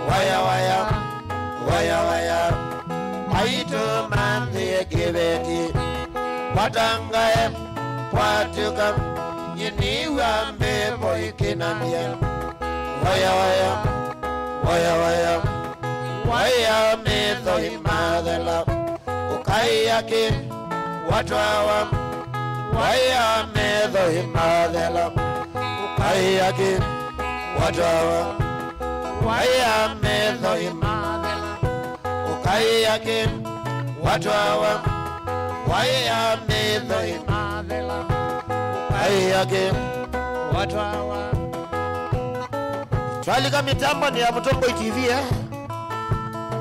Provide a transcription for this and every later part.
waya waya waya waya maito mande gebeti patanga patuka yiniwa mebo ikinania waya waya waya waya waya meto imadela ukayake watwawa waya meto imadela ukayake watwawa waya meto imadela ukayake watwawa waya meto imadela ukayake watwawa. Twalika mitambo ni ya Mutomboy TV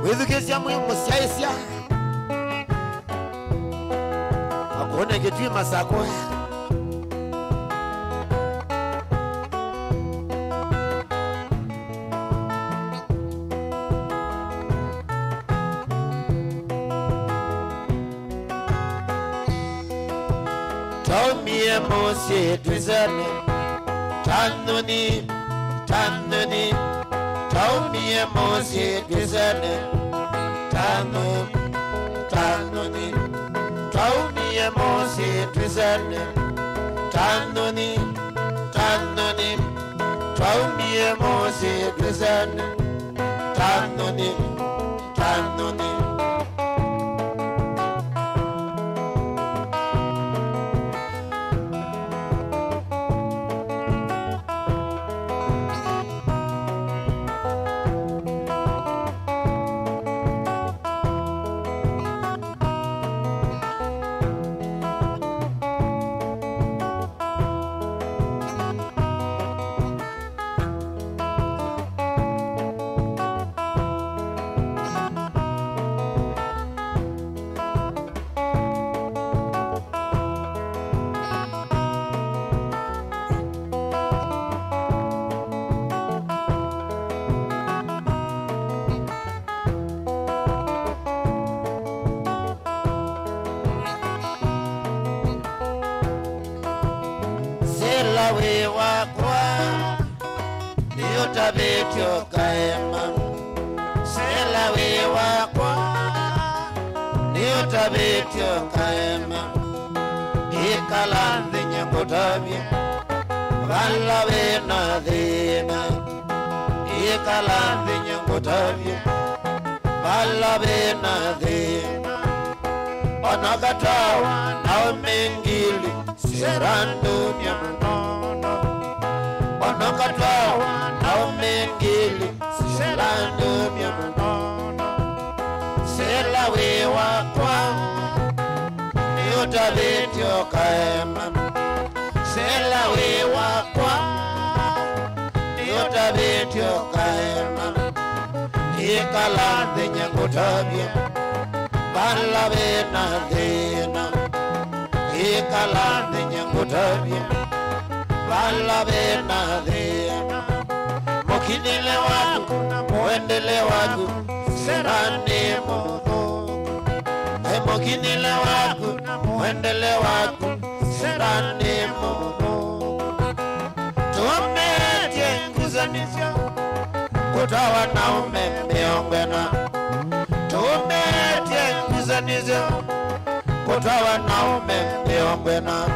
withukisia muhimu siaisia akone kitwi masako Tomie mosi twizane tanuni tanuni Tomie mosi twizane tanu tanuni Tomie mosi twizane tanuni tanuni Tomie mosi twizane tanuni tanuni we wakwa niutabetyo kaema sela we wakwa niutabetyo kaema ikalanthi nyakutabye vala we na thina ikalanthi nyakutabye vala we na thina onakatawa na mengili serando nyamnono onakatawa na mengili serando nyamnono sela we wakwa niutabetyo kaema sela we wakwa niutabetyo kaema ikalanthi nyakutabye vala we na thina ikalanthi nyakutabye vala we na thina mukinile waku muendele waku serani muthuku mukinile waku muendele waku serani muthuku tumetie nguzanisyo kutawa naume miongwena tumetie nguzanisyo kutawa naume miongwena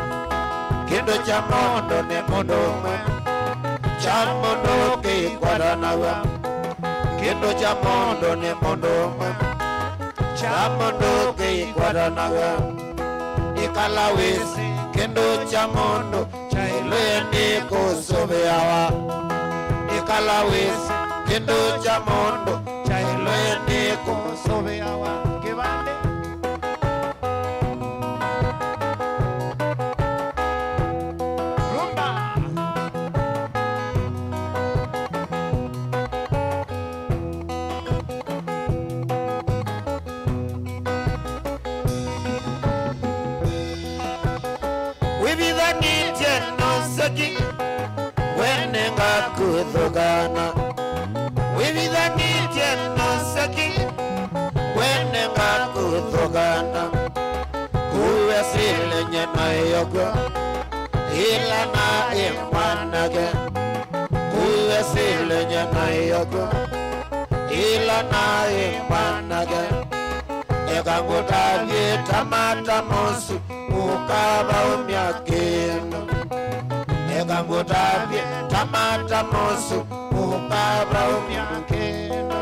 kindo cha mondo ni mundu umwe cha mundu kikwaranawa kindo cha mondo ni mundu umwe cha mundu kikwaranawa ikalawisi kindo cha mondo cha ilweni kusubiawa ikalawisi kindo cha mondo cha ilweni kusubiawa kibande kuthugana wibithanĩtie nosaki wenenga kuthugana kuwe silenye nayogo ilana imwanage kuwe silenye nayogo ila naye mwanake ekangutavye tamata mosu ukava umyakino ekangutavye tamata mosu ukava umyakino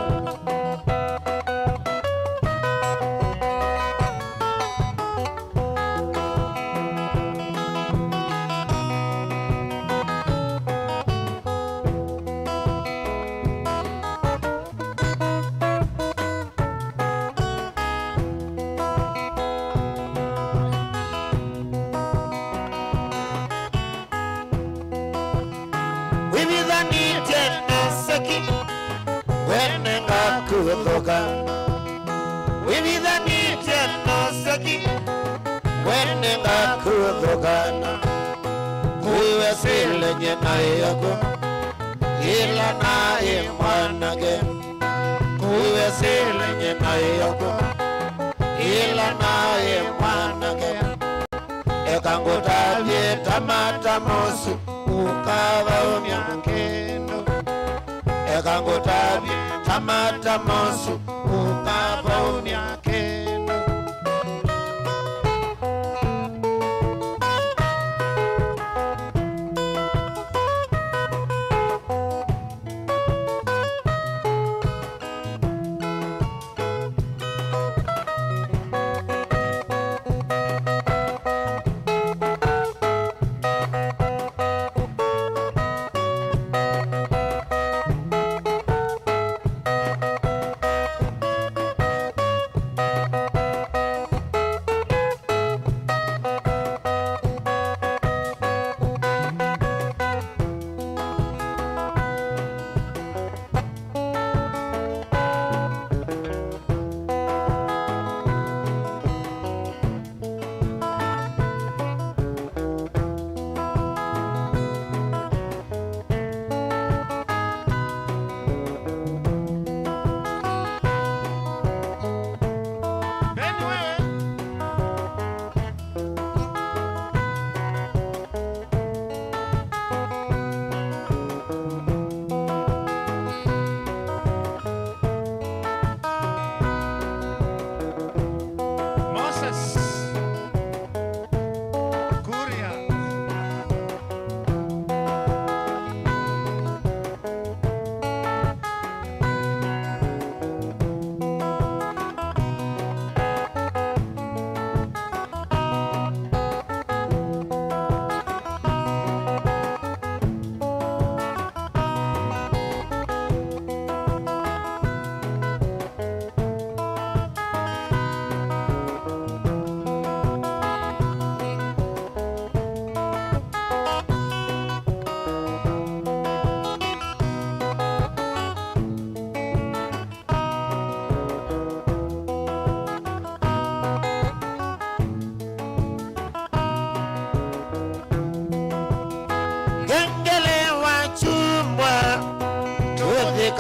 Wivithanite nosaki wenenga kuthogana kuwe silenye nayako ila naye mwanake kuwe silenye nayako ila naye mwanake ekangutavye tamata mosu ukava umyakino ekangutavye tamata mosu ukava umyakino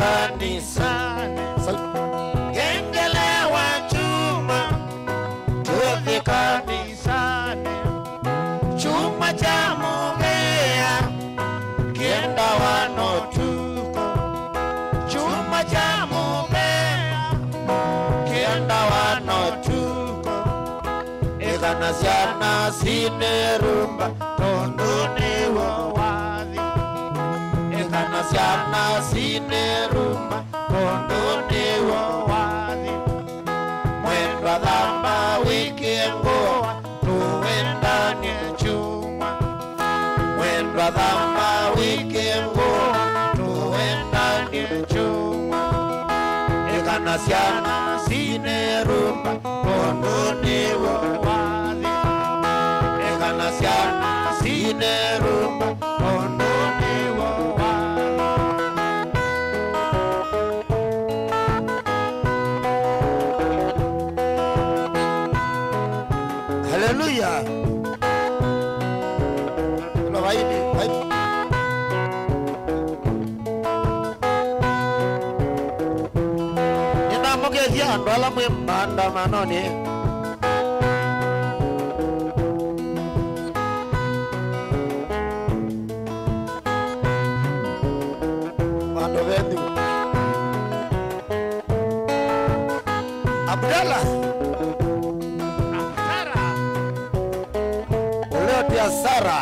kanisani, kengele wa chuma tuthi kanisani, chuma cha mugea kienda wanotuko, chuma cha mugea kienda wanotuko, ikanasiana sinerumba tonduni wawadhi, ikanasiana sinerumba tonduni wawadhi, mwendwa dhamba wiki ngoa tuwendani chuma, mwendwa dhamba wiki ngoa tuwendani chuma, ikanasiana sinerumba tonduni wawadhi, ikanasiana sinerumba tonduni wawadhi. Hallelujah. Lo vaini, vaini. Ninamugeria ndo ala mwembanda manoni. Mando vedu. Abdalla leo dia Sara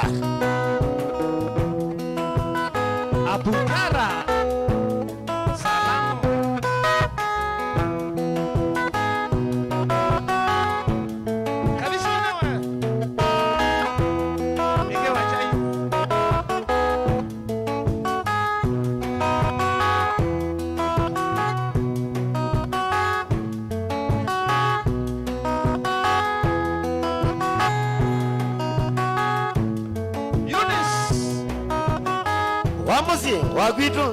Abukara salamu kabisa nawe ngewa chai wamusi wagwitu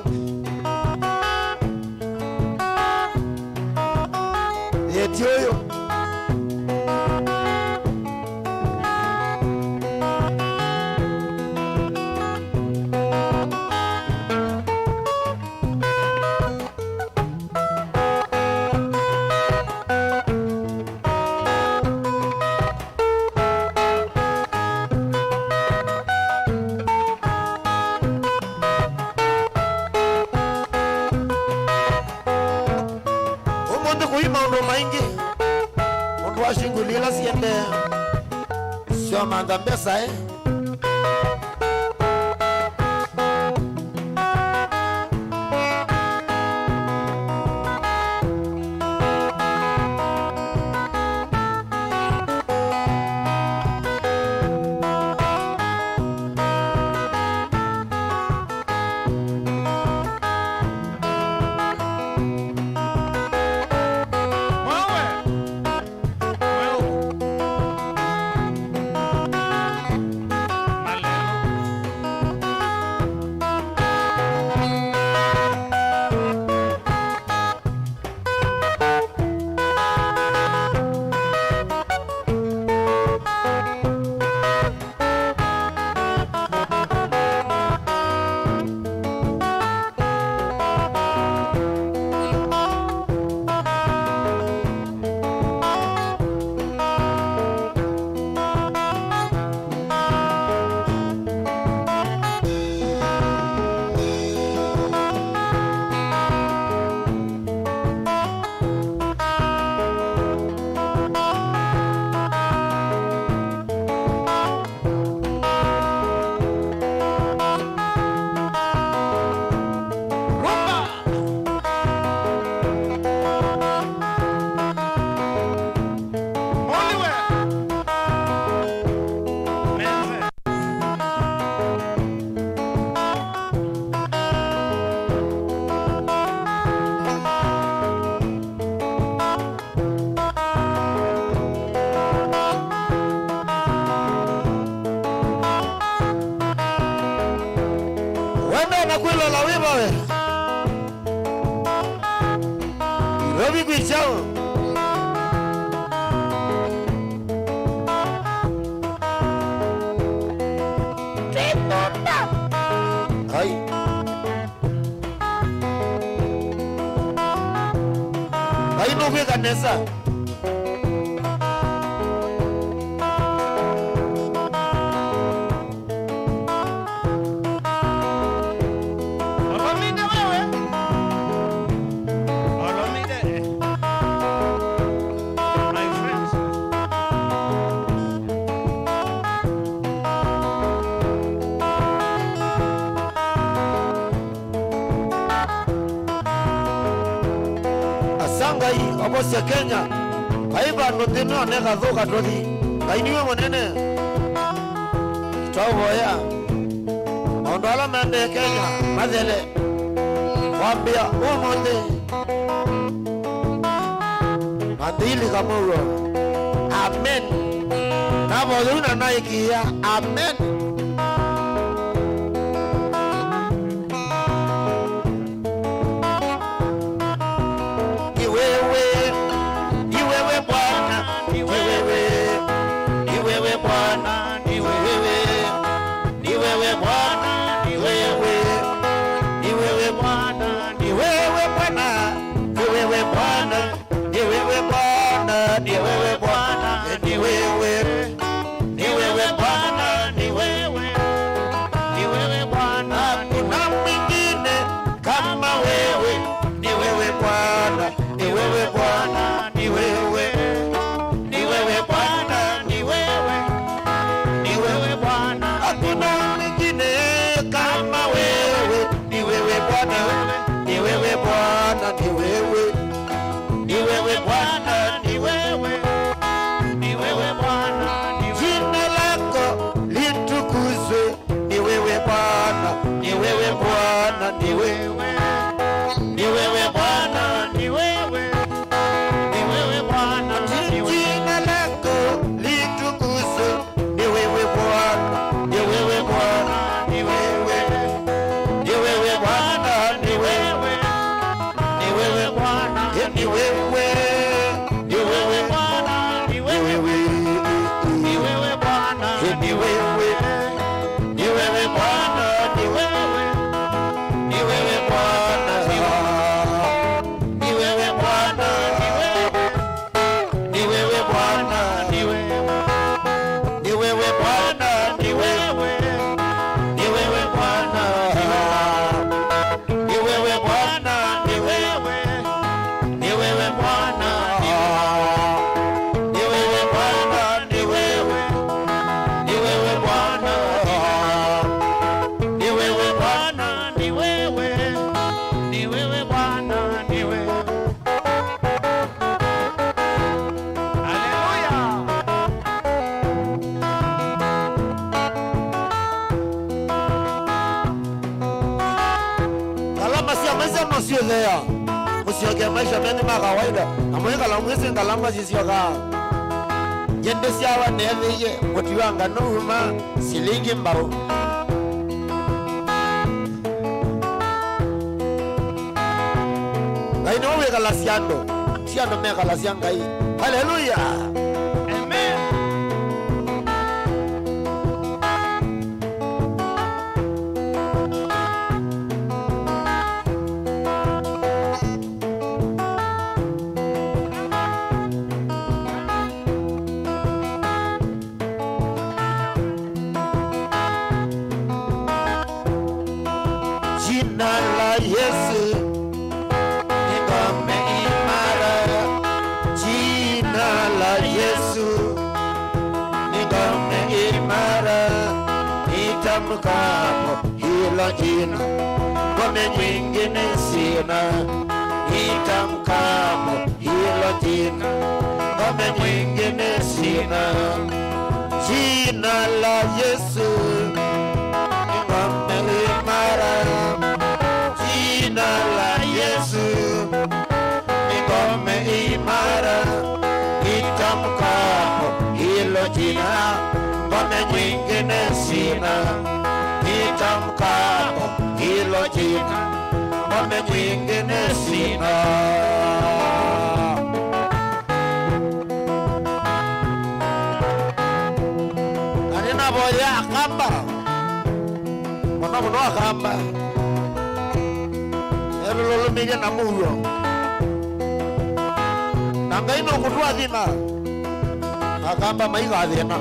yetioyo maundu maingi mundu washingulila siende sio manga mbesa nakwilo la wiba we Robi kwichao hai hai no kwe kanesa ngai obosia Kenya kaiba notino nega thoka tothi kainiwe monene tawboya ondala mende Kenya madele wambia umonde madili kamuro amen nabo yuna naikia amen ni wewe Bwana wewe, ni wewe Bwana, ni ni wewe, wewe, ni wewe Bwana, ni wewe, ni wewe Bwana, ni wewe, ni wewe Bwana, ni wewe Bwana, ni wewe Bwana, ni wewe, ni wewe Bwana, ni wewe, ni wewe Bwana, ni wewe Bwana, ni wewe, ni wewe Bwana, ni wewe Bwana, ni wewe, ni wewe Bwana, ni wewe Bwana, ni wewe, ni wewe Bwana, ni wewe. Haleluya. kalama sia maisha masiothea musiogea maisha meni ma kawaida amwe kalamwisi kalama sisioka yende siawa nethiye mutiwanga nuuma silingi mbau ngai niwo wikala siando mekala sia ngai haleluya Amen. jina la Yesu ni ngome imara, jina la Yesu ni ngome imara, nitamkapo hilo jina, ngome nyingine sina, nitamkapo hilo jina, ngome nyingine sina, jina la Yesu ni ngome imara, jina la Yesu ni ngome imara, nitamkapo hilo jina, ngome nyingine sina, nitamkapo hilo jina, ngome nyingine sina. Kanina boya akamba muno akamba elololomile na muyo nangaino kutwa thina akamba maiga thina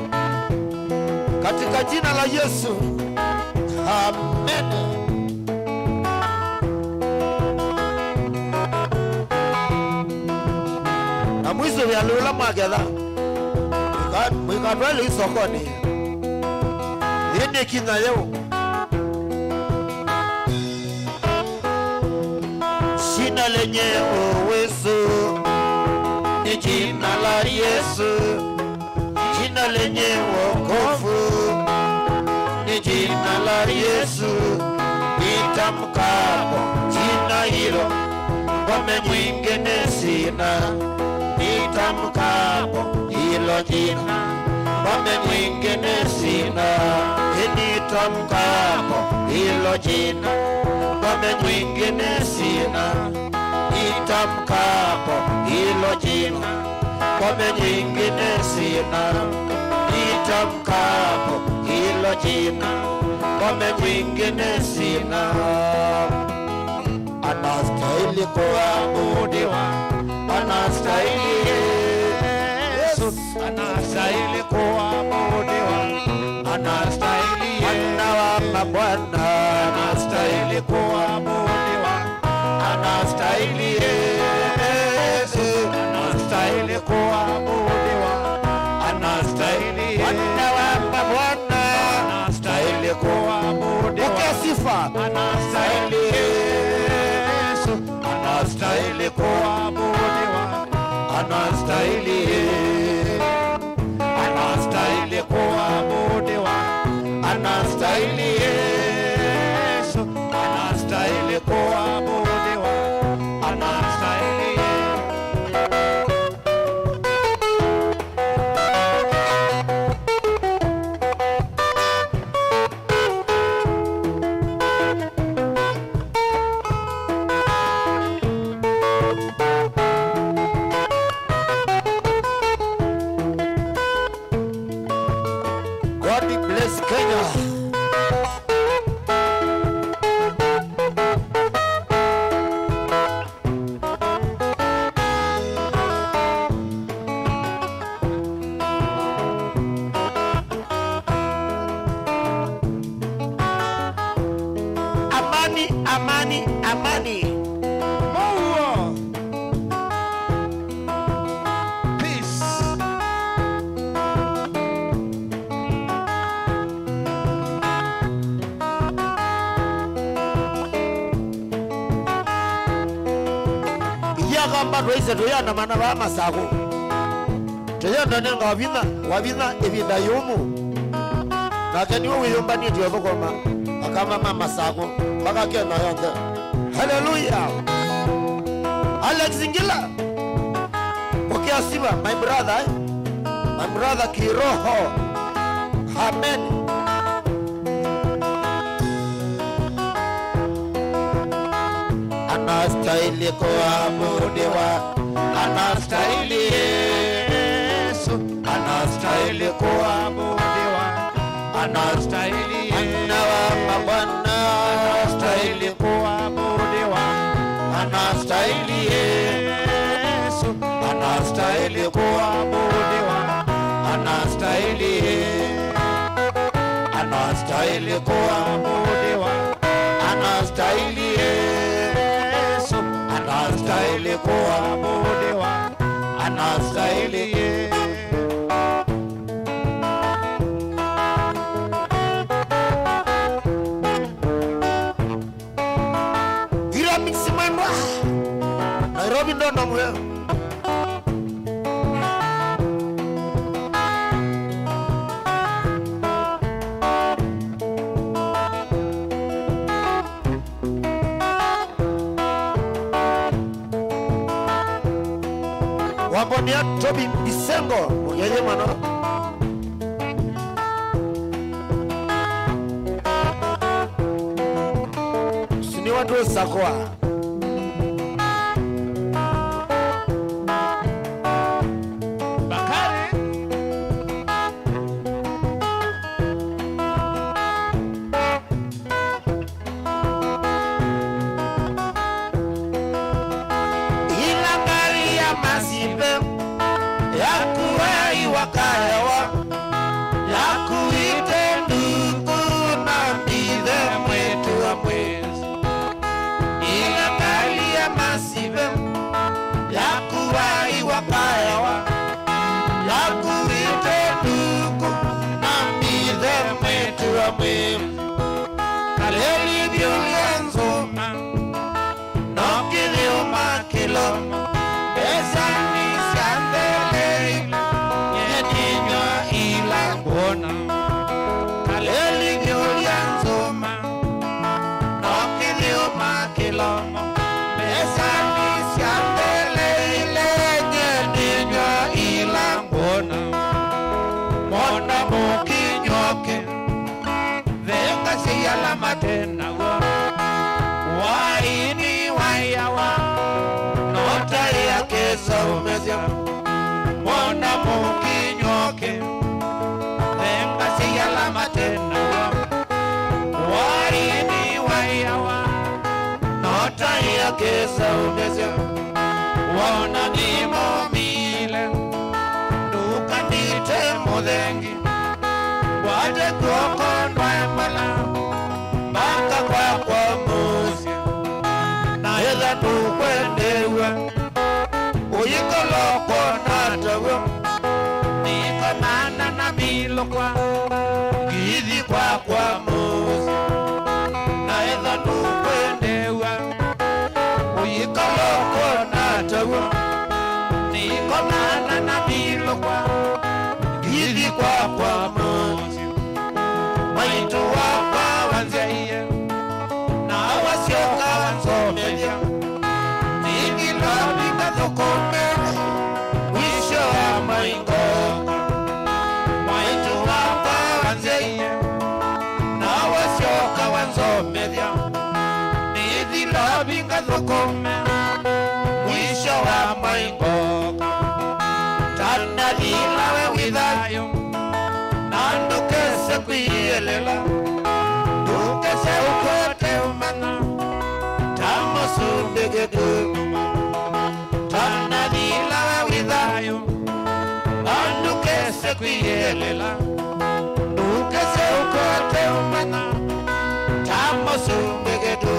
katika jina la Yesu, amen. Na mwizo vya lula mwagedha mwikatwele isokoni yende kinga leo jina lenye uwezo ni jina la Yesu, jina lenye wokovu ni jina la Yesu, nitamkapo jina hilo, ngome mwingine sina, nitamkapo hilo jina, ngome mwingine sina, nitamkapo hilo jina, ngome mwingine sina, nitamkapo hilo jina, ngome nyingine sina, nitamkapo hilo jina, ngome mwingine sina. Anastahili kuabudiwa, anastahili Yesu, anastahili kuabudiwa, anastahili Bwana wa mabwana, anastahili kuabudiwa, anastahili Yesu, anastahili kuabudiwa, anastahili Bwana wa mabwana, anastahili kuabudiwa, pokea sifa, anastahili Yesu, anastahili kuabudiwa, anastahili anastahili kuabudiwa, anastahili Yesu, anastahili kuabudiwa, anastahili amani. More peace. Iyagamba twaise tuyana mana ba masako. Tuyana nenga wabina ebinda yomu. Nakani uyumbani ndio bokoma. Akama mama sako baka kena yonde. Hallelujah. Alex Ngila. Okay, Siba, my brother. My brother Kiroho. Amen. Anastahili kuabudiwa. Anastahili Yesu. Anastahili kuabudiwa. Anastahili Bwana. Anastahili kuabudiwa. Anastahili Yesu. Anastahili kuabudiwa. Anastahili kuabudiwa. Anastahili Yesu. Anastahili kuabudiwa. Anastahili Nairobi ndo namwe. Wabonia Tobi Bisengo mwenye mano. Sini watu sakwa. Kaleli violenzo no kideo makilo besani sandele yedinya ilangona kaleli violenzo no kideo makilo besani sandele yedinya ilangona mona mokinyoke la matena waini wayawa nota yake zaumezia mona mukinyoke venga siya la matena waini wayawa nota yake zaumezia wana ni momile duka nite mudengi wade koko ndwembala Baka kwa muzi na heza tukwendewe uyikoloko natawe nikamana na milokwa gizi kwa muzi na heza tukwendewe uyikoloko natawe nikamana na milokwa gizi kwa muzi maitu wakwa wanzaiye na wasioka wanzomelia nikilobi kathokome mwisho wa maingo maitu wakwa wanzaiye na wasioka wanzomelia nikilobi kathokome mwisho wa maingo tanda lilawe widhayo nando kese kuyelela dukese ukote umana tamo sundegedu tana dilawe widhayo nando kese kuyelela dukese ukote umana tamo sundegedu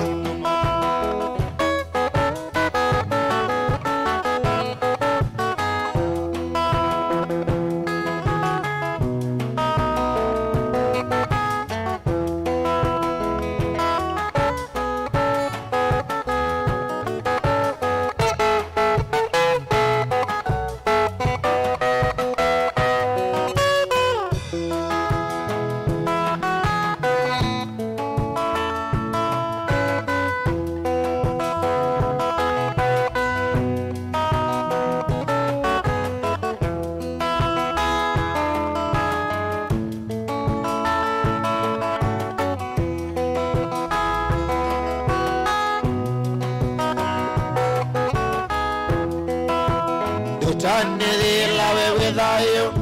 Utanirila wewe thayo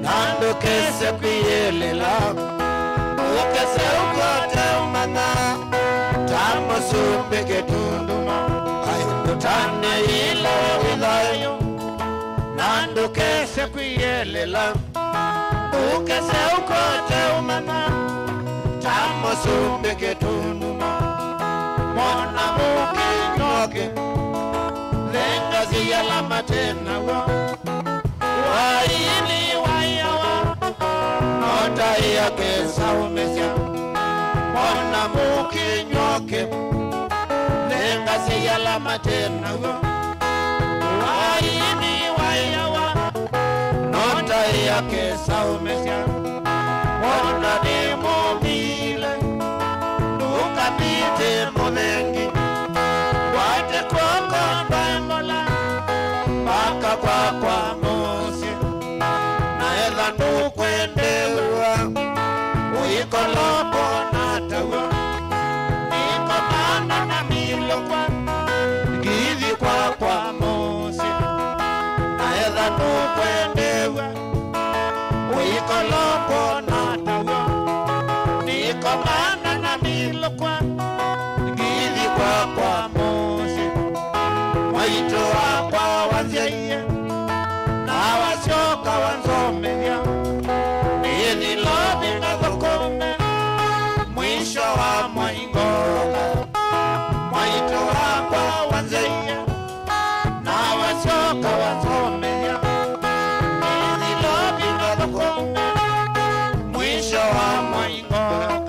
Nandu kese kuyelela Ukese ukote umana Tamo sumbi kitunduma Utanirila wewe thayo Nandu kese kuyelela Ukese ukote umana Tamo sumbi kitunduma Mona muki nyoke Lenga ziyala matena wa Waini wayawa Nota iya kesa umesya Mona muki nyoke Lenga ziyala matena wa Waini wayawa Nota iya kesa umesya Mona ni mobile Ukapite mulengi Wate koko mbangola Baka kwa mosi Na edha nukwendewa Uikolopo natawa Niko mana na milokwa Githi kwa mosi Na edha nukwendewa Uikolopo natawa Niko mana na milokwa Githi kwa mosi Waito wakwa wazeye Na wasioka wanzomenya Nithi lobi na thokome Mwisho wa mwaingoka Waito wakwa wazeye Na wasioka wanzomenya Nithi lobi na thokome Mwisho wa mwaingoka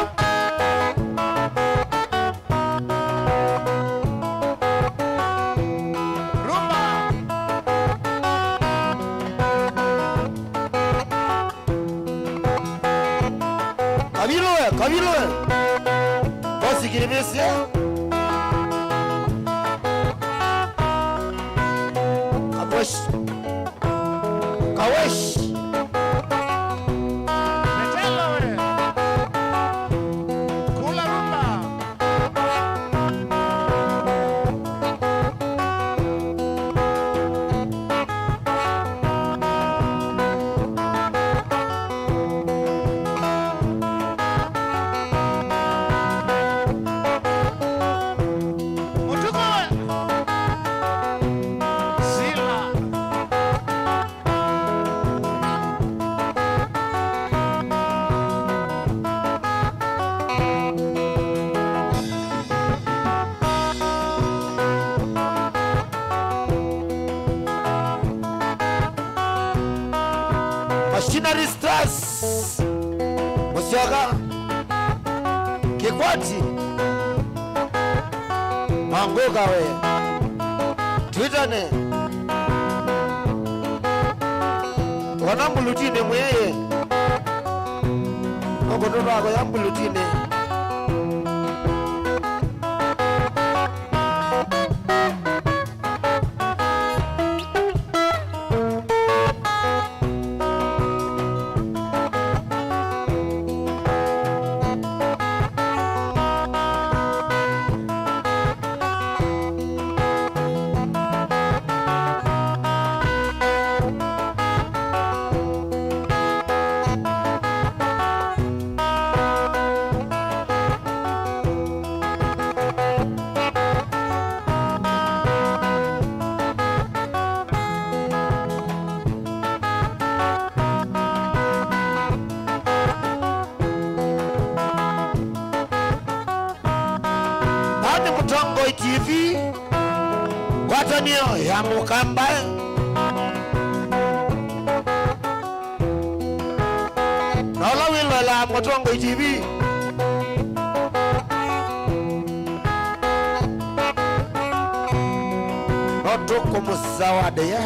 Kabilowe Bosi giremesi Kawesh Metelowe Kula rumba Machinery Stars Musyoka Kikwati Mangoka we Twitane Wanambulutine mweye Okototo ako yambulutine Mutongo TV Kwatanio ya Mukamba Nola wilo la Mutongo TV Notoko musawade ya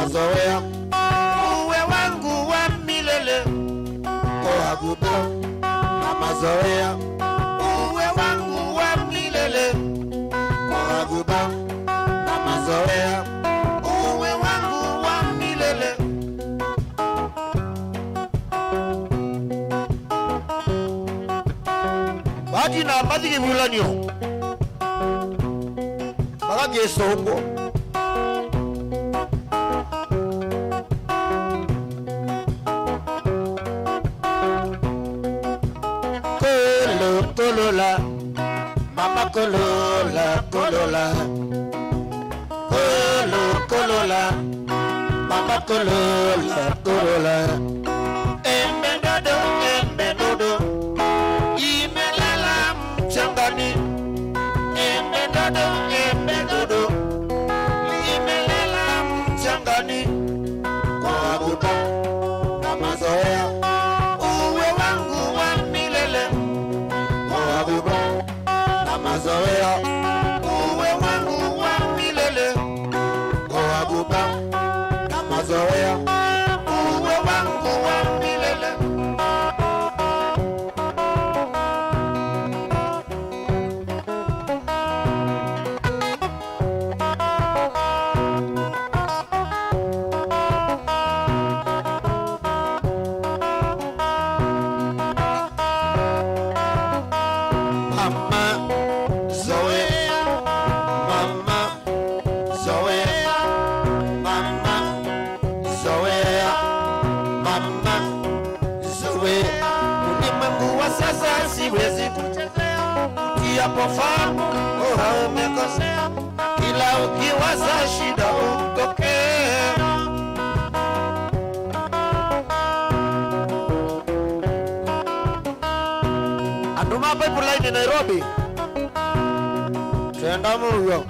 mazoea, uwe wangu wa milele. Koaguba na mazoea, uwe wangu wa milele. Koaguba na mazoea, uwe wangu wa milele. Bati na bati kibulanyo baka gesongo kolola mama kolola kolola mama kolola embedodo imelala mchangani embedodo imelala mchangani kwa buba na mazoea uwe wangu wa milele kwa buba na mazoea uwe wangu wa milele kwa buba na mazoea uwe wangu wa milele. Sasa siwezi kuchezea ukiapofahamu umekosea, kila ukiwaza shida utokee. Anduma pipeline Nairobi tenda muyo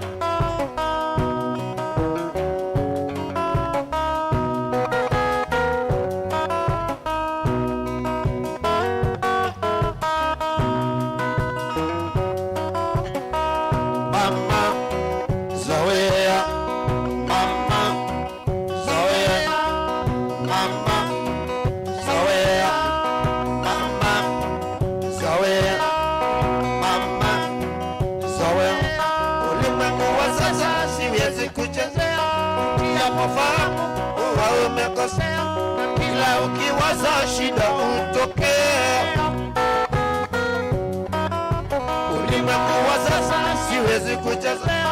umekosea, kila ukiwaza shida utokee. Ulimwengu wa sasa siwezi kuchezea,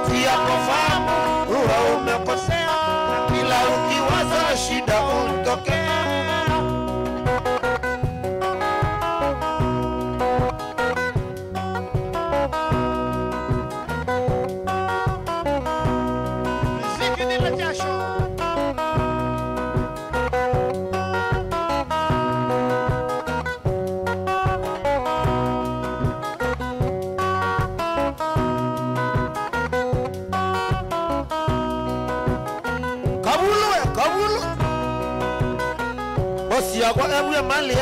ukiapofahamu huwa umekosea, kila ukiwaza shida utokee. Kabulu bosi ya kwa ebu ya mali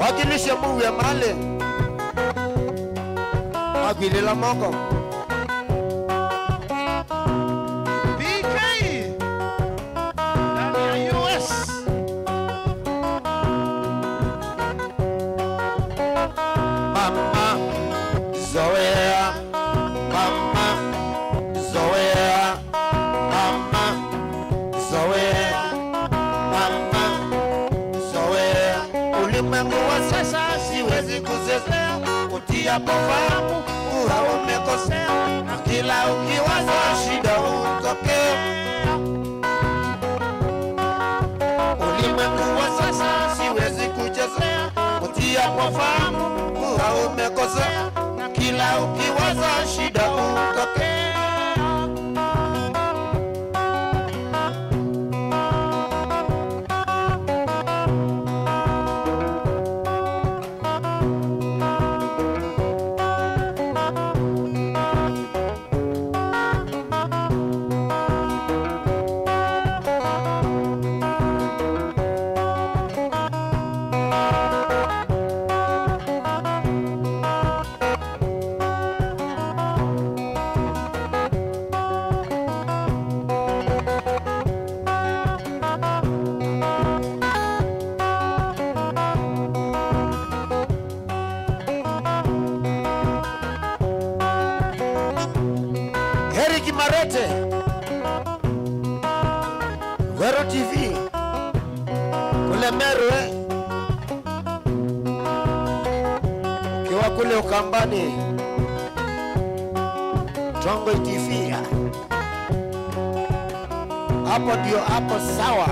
wakilishe mu ya mali wagile la moko BK ndani ya US mama zoea mama zoea ulimwengu wa sasa siwezi kuzezea, ukiapofahamu huwa umekosea, na kila ukiwaza shida utokee. Ulimwengu wa sasa siwezi kuchezea, ukiapofahamu huwa umekosea, na kila ukiwaza shida utokee. Eric Marete, Vero TV, kule Meru ukiwa kule Ukambani, Tongo TV, hapo ndio hapo sawa.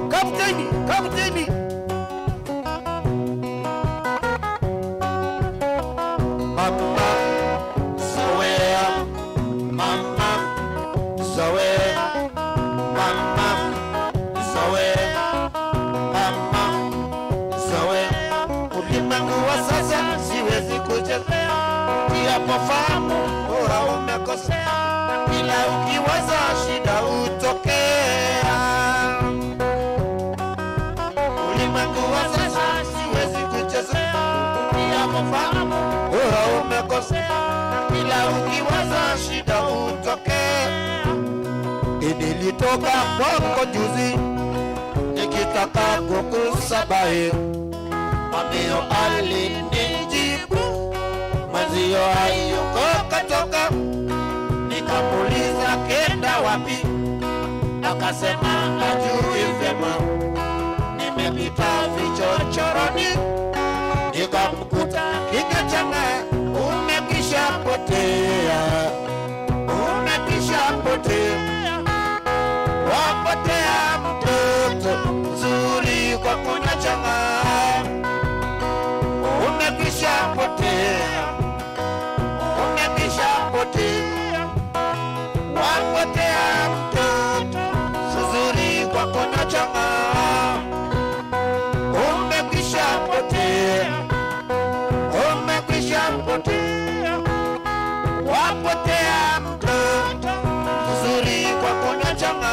Kapteni, kapteni. Mama Zoea, mama Zoea, mama Zoea, mama Zoea. Ulimwengu wa sasa siwezi kuchezea, japofahamu bora umekosea, ila ukiwaza shida utokea. Ulimwengu wa sasa siwezi kuchezea, japofahamu bora umekosea, ila ukiwaza shida utokea. Nilitoka kwako juzi nikitaka kukusabahi, mameo alinijibu mwenzio hayuko katoka. Nikamuuliza kenda wapi, akasema hajui vyema. Nimepita vichochoroni nikamkuta kikachanga, umekwisha potea, umekwisha potea. Wapotea mtoto mzuri kwa kunywa changa, umekwisha potea, umekwisha potea. Wapotea mtoto mzuri kwa kunywa changa, umekwisha potea, umekwisha potea. Wapotea mtoto mzuri kwa kunywa changa.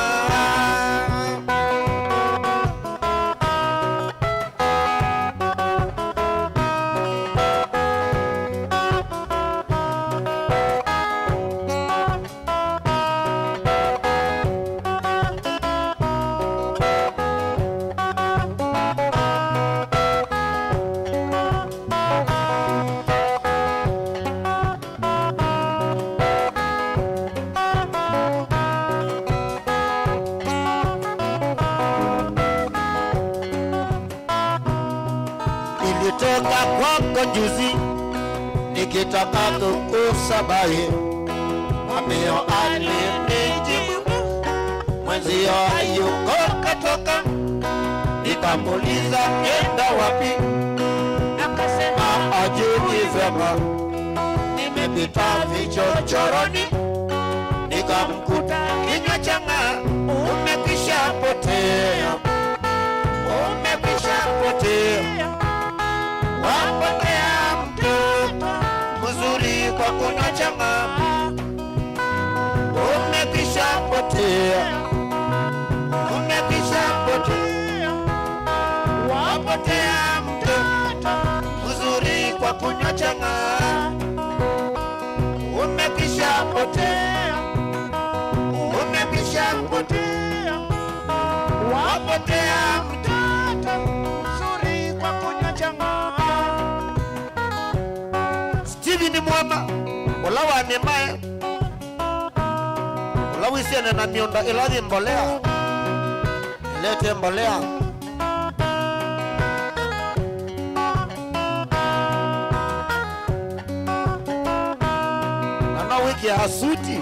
Nilitoka kwako juzi nikitaka kukusabahi, mameo alinijibu mwenzio hayuko katoka. Nikamuuliza kenda wapi, akasema hajui vyema. Nimepita vichochoroni nikamkuta kinywa changa, umekwisha potea, umekwisha potea. Wapotea mtoto mzuri kwa kunywa changa, umekwisha potea, umekwisha potea. Wapotea mtoto mzuri kwa kunywa changa, umekwisha potea, umekwisha potea. Wapotea mtoto mzuri kwa kunywa changa. Steven Mwamba olawa nemae olawisiane na mionda ilathi mbolea ilete mbolea. Ana wiki ya asuti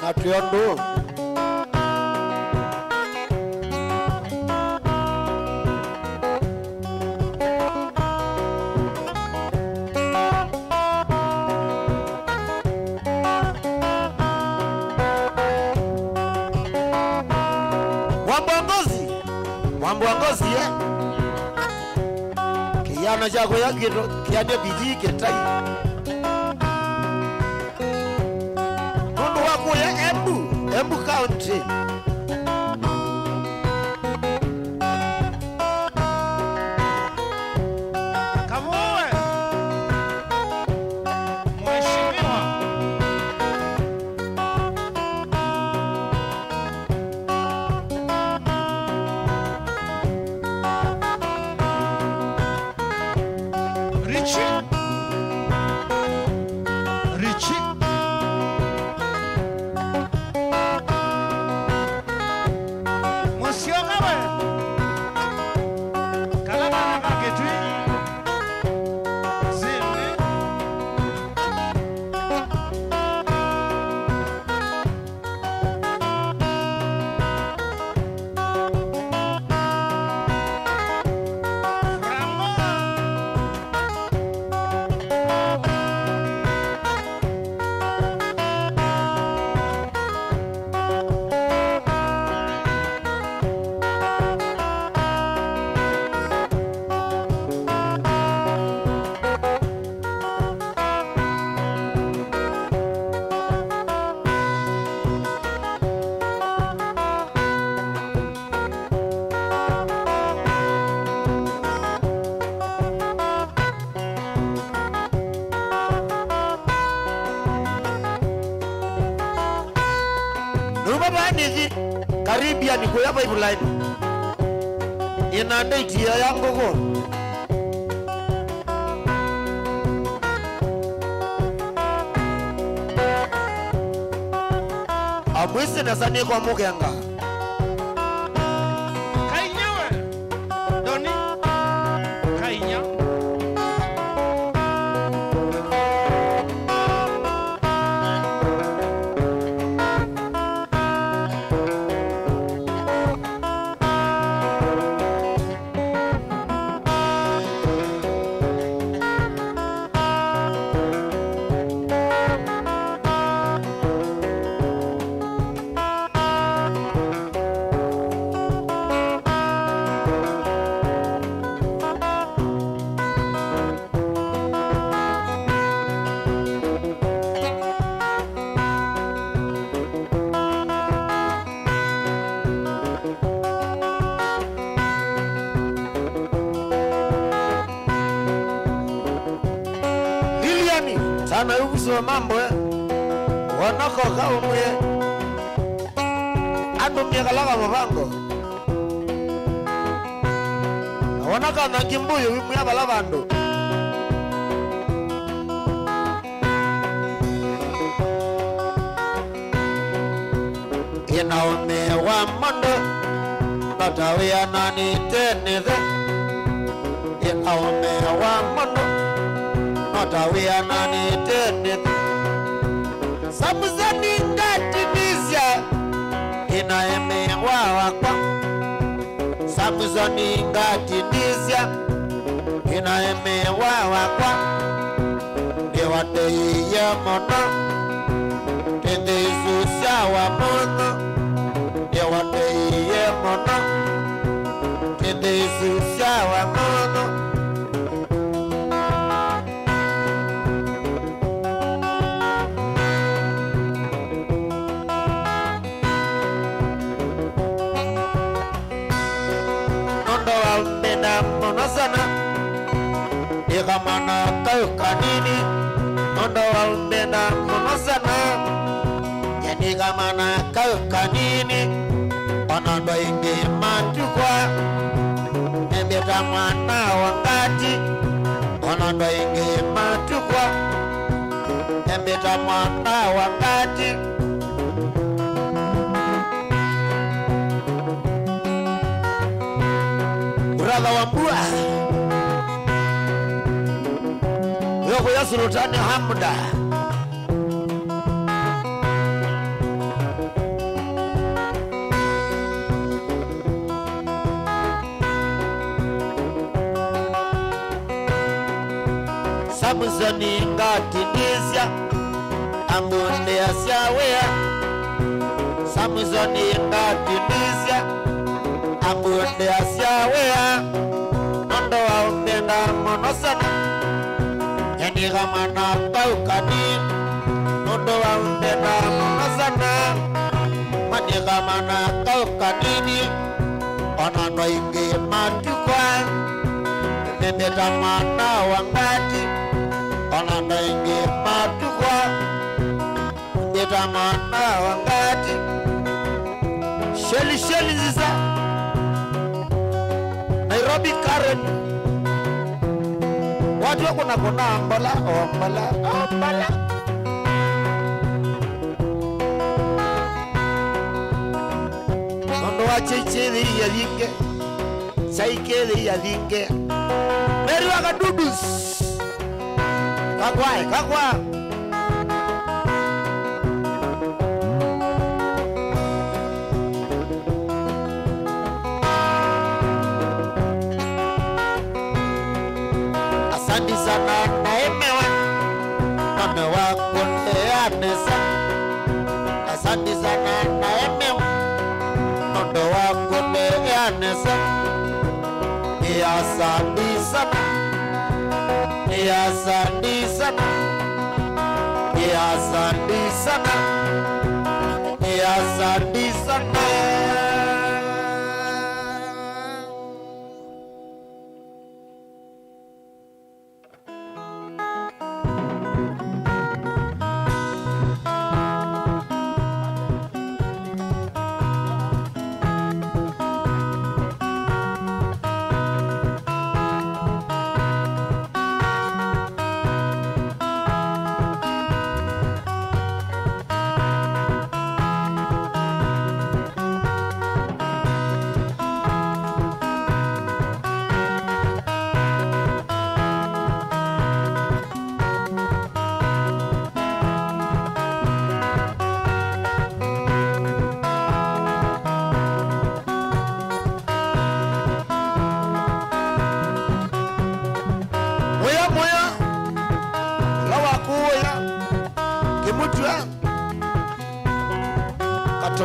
na tuyondo Mwambuangozi kiyana chako yakiro kiade bidii ketai nundu wako ya Embu County. Kamue mheshimiwa baba niki Caribbean ni kuya pipeline ina date yangu ko amwisi na sani kwa mukenga Kainyawe. Doni. Kainya. sana yukusiwa mambo wanako kaumwe atumye kalaka mapango wanaka na kimbuyo wimwe abala bandu inaome wa mondo natawia nani tenethe inaome wa mondo natawia nani tenethe samuzani ngatinizya inaeme wa wakwa samuzani ngatinizya inaeme wa wakwa niwadeiye mono tendesusya wa mono niwadeiye mono tendesusya wa mono sana ikamana kaukanini nondo waundena sana yani kamana kaukanini onondo ingi matukwa embeta mwana wangati onondo ingi matukwa embeta mwana wangati brother wambua yoko ya Sultani Hamda Samsoni ngatinizya amunde asyawea Samsoni ngatinizya amunde asyawea nondo waundenda mono sana yani kamana paukani nondo waundenda mono sana mani kamana kaukanini onondo ingi matukwa nemeta mana wangati onondo ingi matukwa nemeta mana wangati sheli ziza Nairobi Karen watu wako na kona ambala nondo wachechele ya linge saikele ya linge meri waka dudus kakwa asante sana naemewa kuleanesa asante sana naemewa nondo wako kuleanesa asante sana asante sana asante sana asante sana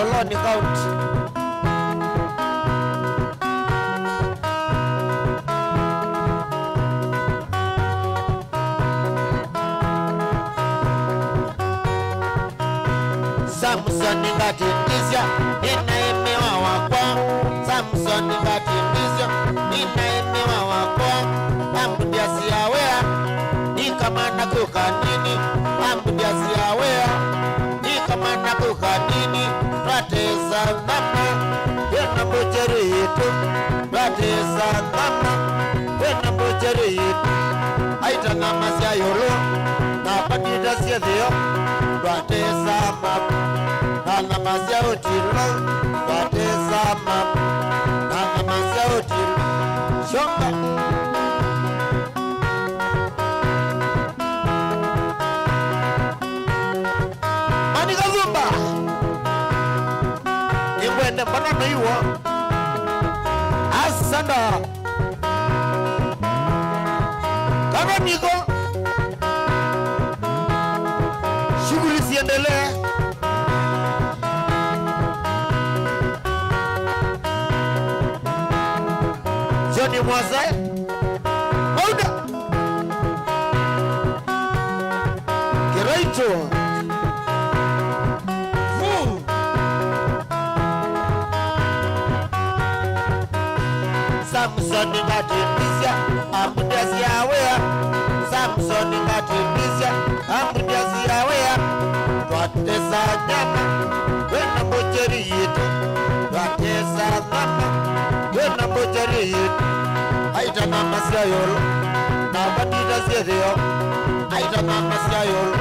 Toloni County. Samson ngatindizya inaemewa wakwa, Samson ngatindizya inaemewa wakwa, ambudia siyawea nikamana kukanini, ambudia siyawea nikamana kukanini, twateza mama wena mbojeri yetu, twateza mama wena mbojeri yetu, aita namasya yolo na patita siethio, twateza mama namasya otilo, twateza mama namasya otilo shonga manikazumba ingwende mbana meiwa asanda kama niko shughuli siendelee. Johnny Mwazai Mauda Kiraito Samson ngatindizya ambudia siyawea, Samson ngatindizya ambudia siyawea, twateza nyama wena mbojeri yetu, twateza nyama wena mbojeri yetu, aita namasya yolo na kwatita siethio, aita namasya yolo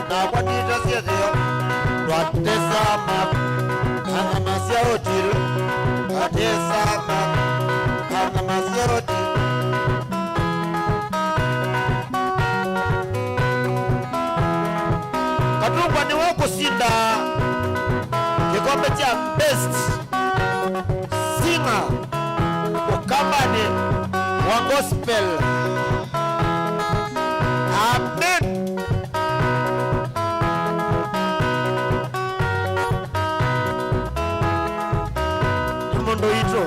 na kwatita siethio, twateza mama namasya otilo, twateza mama namasya otilo. Katumba ni wako sinda kikombe cha best singer ukambani wa gospel. Amen. Imondo ito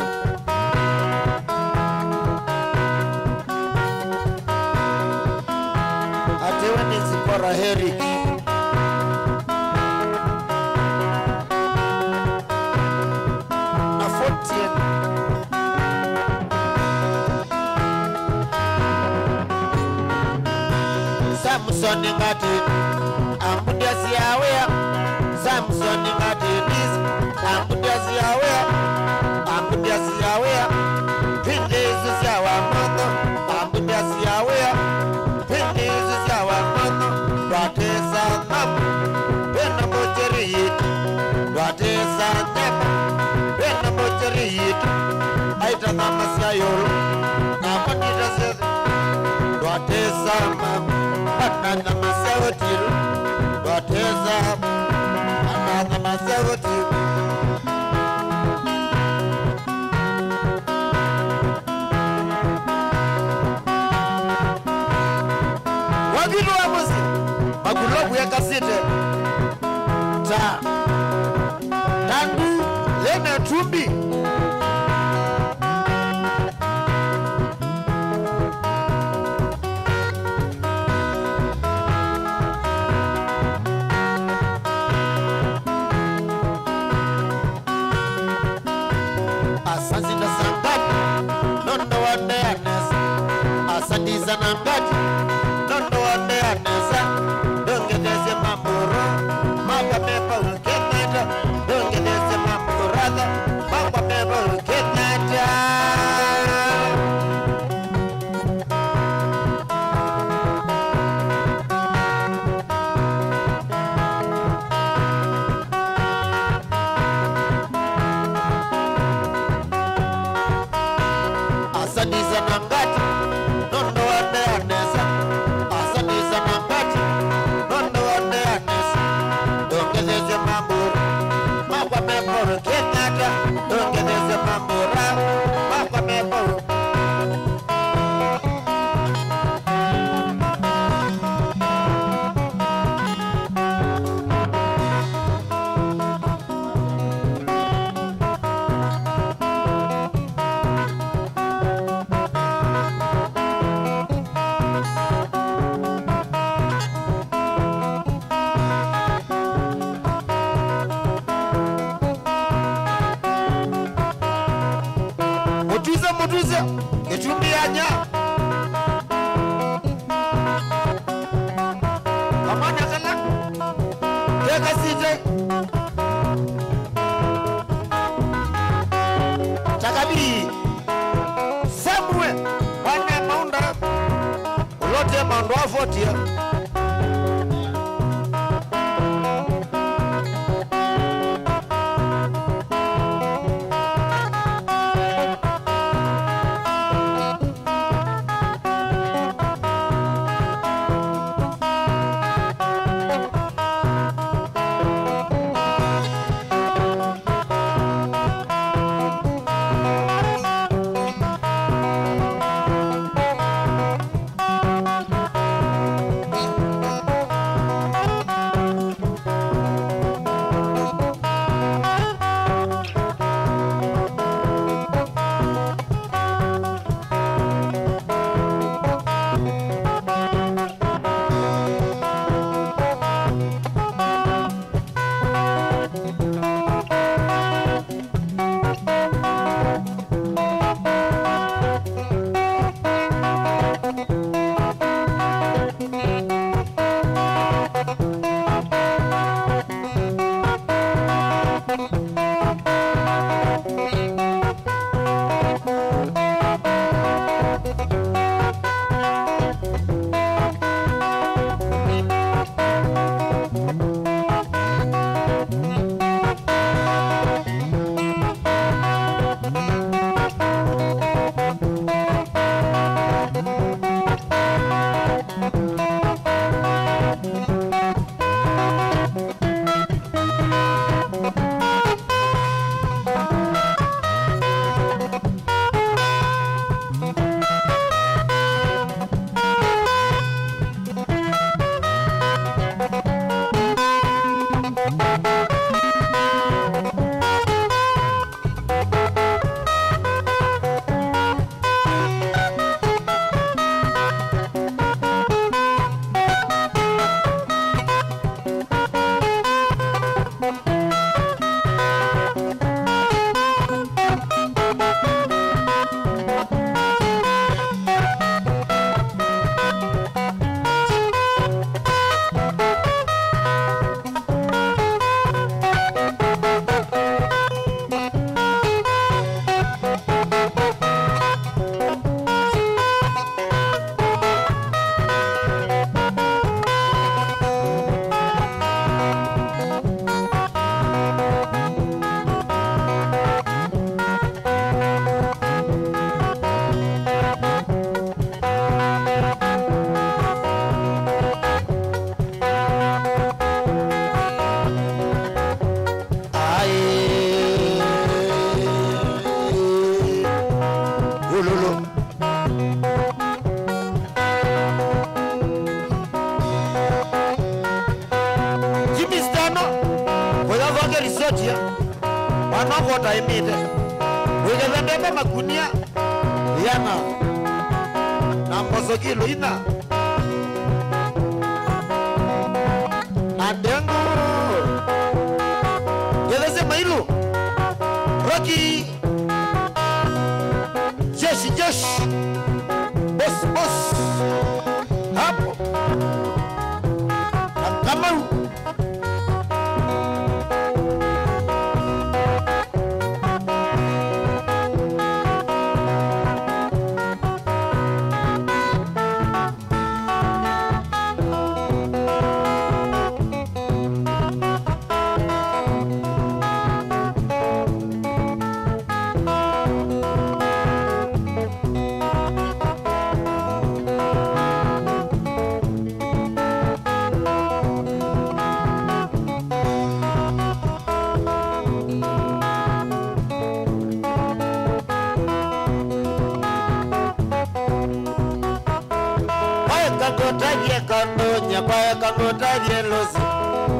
atewe ni Zipora heri na 14 Samson ngati ambudia siyawea, Samson ngati dis ambudia siyawea, ambudia siyawea pindizu siyawa mono, ambudia siyawea pindizu siyawa mono, twateza mama wena mbojeri yetu, twateza nyama wena mbojeri yetu, aita namasya yolo na kwatita siethio, twateza mama namasya otilo, twateza namasya otilo. Wagilu wa muzi magulobu ya kasite ta tandu lena tumbi asanzina sangati nondo wande anesa, asandiza nangati nondo wande anesa, dongedeze mamuro mapa mepa ukenata, dongedeze mamurada mapa mepa ukenata. Asadiza nangati nondo wande anesa, asadiza nangati tuze etumbianya kamanya kala keka sije chakabi samwe wana maunda ulote mando afotia wanokota imite wikethembembe makunia yana na mboso kilo ina na dengu yeleze mailu Rocky jeshi boss hapo na Kamaru kangotaje lusi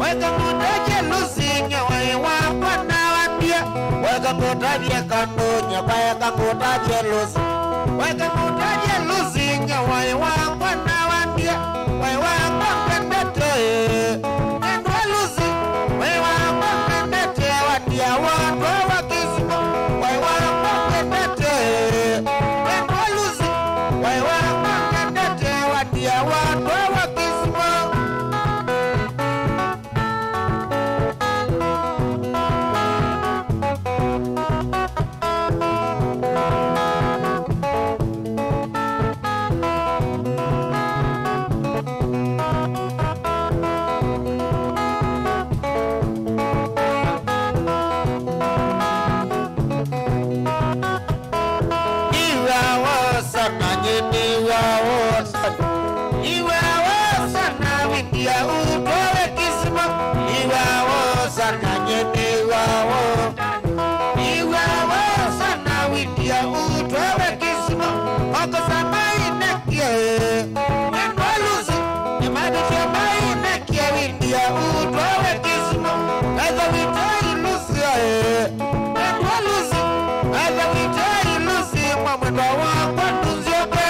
wekangotaje lusi nyawe wakwana wambia wekangotaje kandonya kwa kangotaje lusi wekangotaje lusi nyawe wakwana wambia we wakapendete endwa lusi we wakapendete watia watu wakisimo we wakapendete Iwawo sana windia utowe kisima. Iwawo sana nyene iwawo. Iwawo sana windia utowe kisima. Oko sama inekie Mwenwaluzi Nimadikia mainekie windia utowe kisima. Eza witai lusi Mwenwaluzi Eza witai lusi Mwamwendo wakwa nuzioke.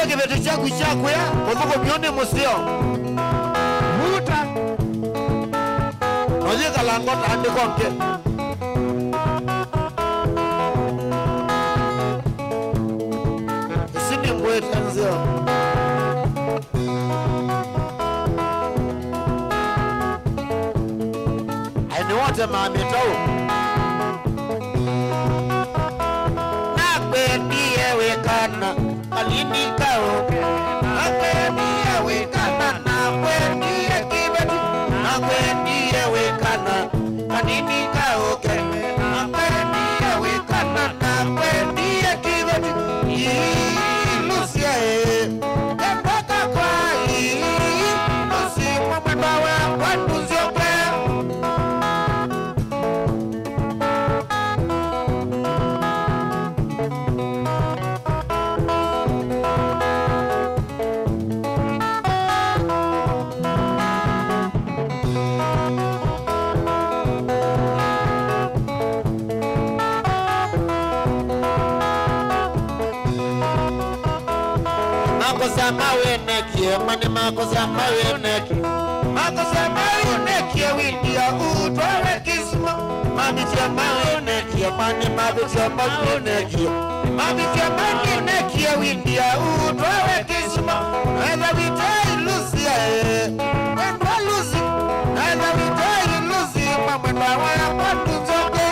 Kivetu chaku chaku ya Mufuko mione musio Muta Noje kalangota hande konke Isini mwete nzio Aini wote maamitau Nakwe ndiye wekana Alini kaoke Nakwendiye wekana Nakwendiye kibeti Nakwendiye wekana Alini kaoke Nakwendiye wekana Nakwendiye kibeti Ilusia Epaka kwa Ilusi Mwamwendo wakwa nuzioke. Makosa mawenekie mani makosa mawenekie Makosa mawenekie windia utowe kisima. Mabitia mawenekie mani mabitia mawenekie Mabitia mawenekie windia utowe kisima. Eza vitai lusi Mwendwa lusi Eza vitai lusi Mwamwendo wakwa nuzioke.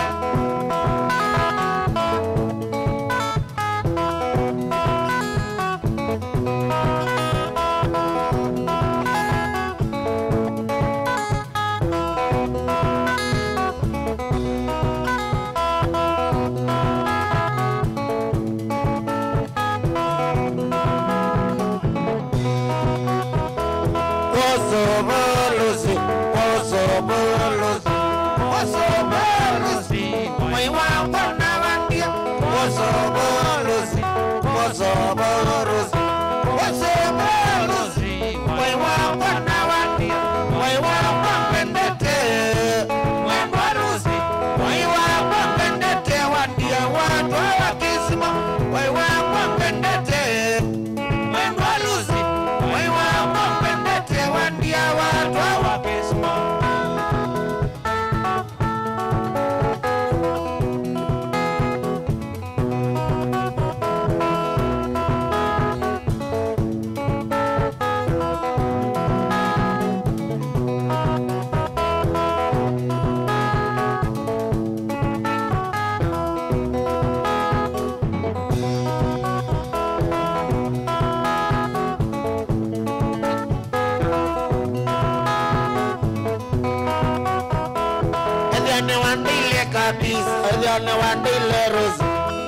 Edane wandile rozi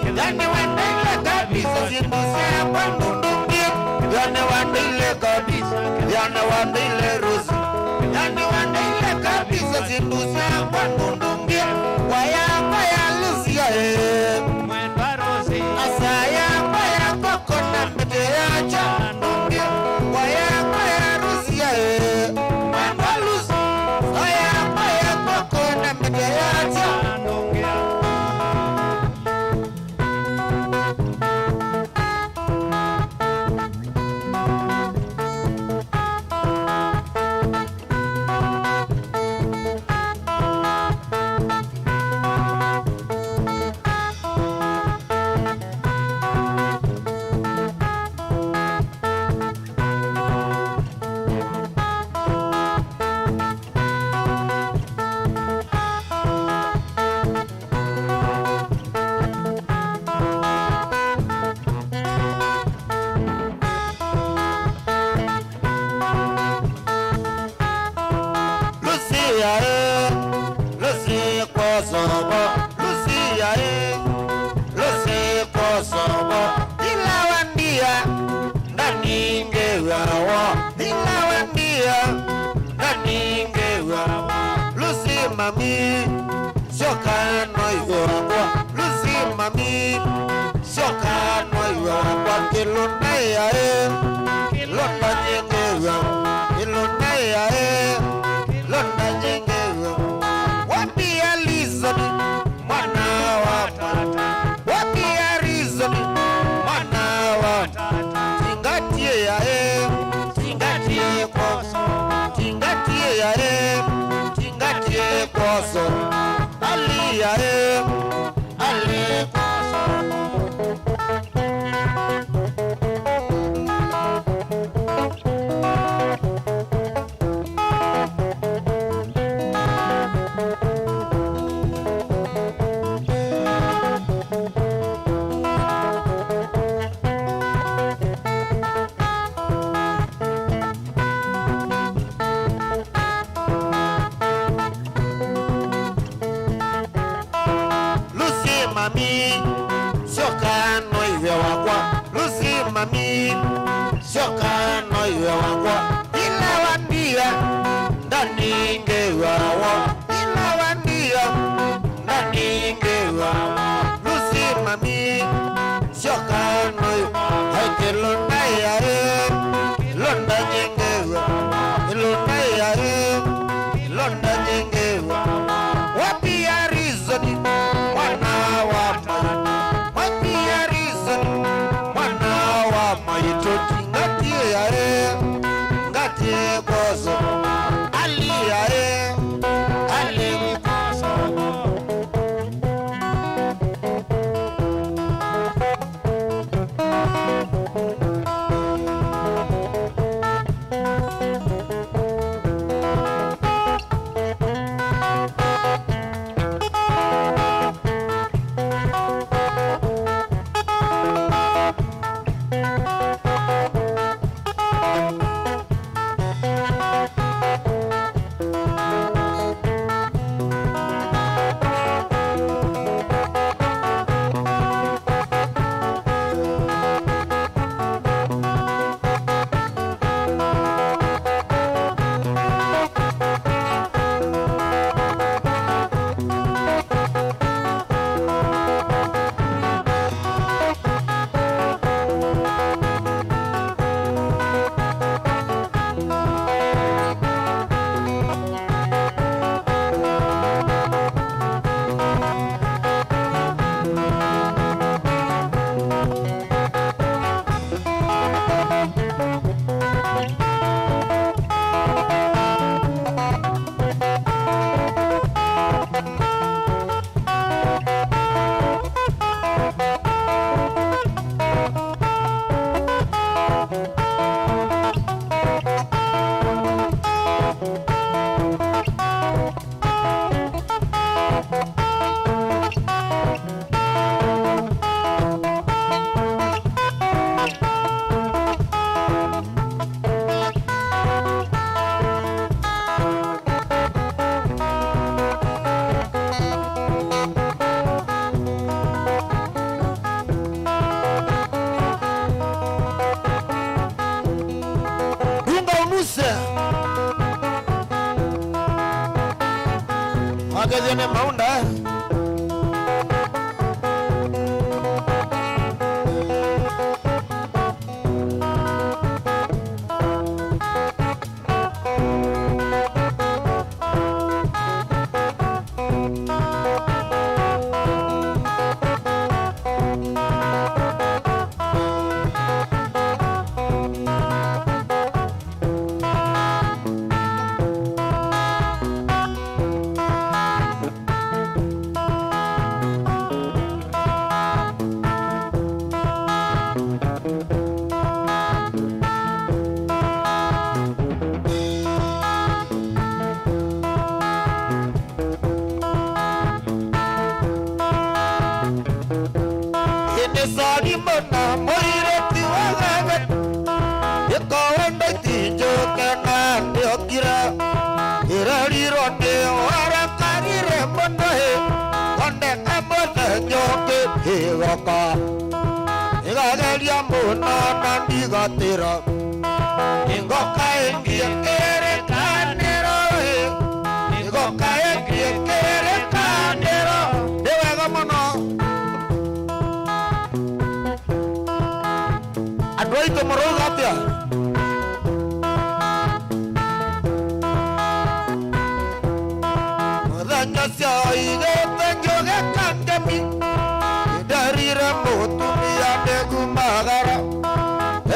Edane wandile kabisa Zindusea kwa ndundungi Edane wandile kabisa Edane wandile rozi Edane wandile kabisa Zindusea kwa ndundungi Waya lusia Mwendwa rozi Asaya waya koko na mbete ya cha ndungi Waya rusia Mwendwa lusi Waya koko na mbete ya cha Lucia Lucy Kosovo Lucia Lucy Kosovo Ilawandia Naningewawa Ilawandia Naningewawa Lucy mami Shoka noiwangwa Lucy mami Shoka noiwangwa Kilunaya Kilunda nyengewa Kilunaya Kilunda nyengewa Wapi ya Lizoni Mwana wa tata Wapi ya Rizoni Mwana wa tata Tingatie ya Tingatie koso Tingatie ya Tingatie koso Ali ya Ali koso mami shoka noiwe wakwa Lucy mami shoka noiwe wakwa ila wandia ndani ngewawa ila wandia ndani ngewawa Lucy mami shoka noiwe haikilonda ya londa nyengewa ilonda ya londa nyengewa wapi ya Rizoni Ngatie koso Ali yae Ali koso Magazine Maunda digatira ingoka engiekere kanero ingoka engiekere kanero dewega mono adoi to moro gatia modanya sai ge tenjoge kandemi dari rambutu ade gumagara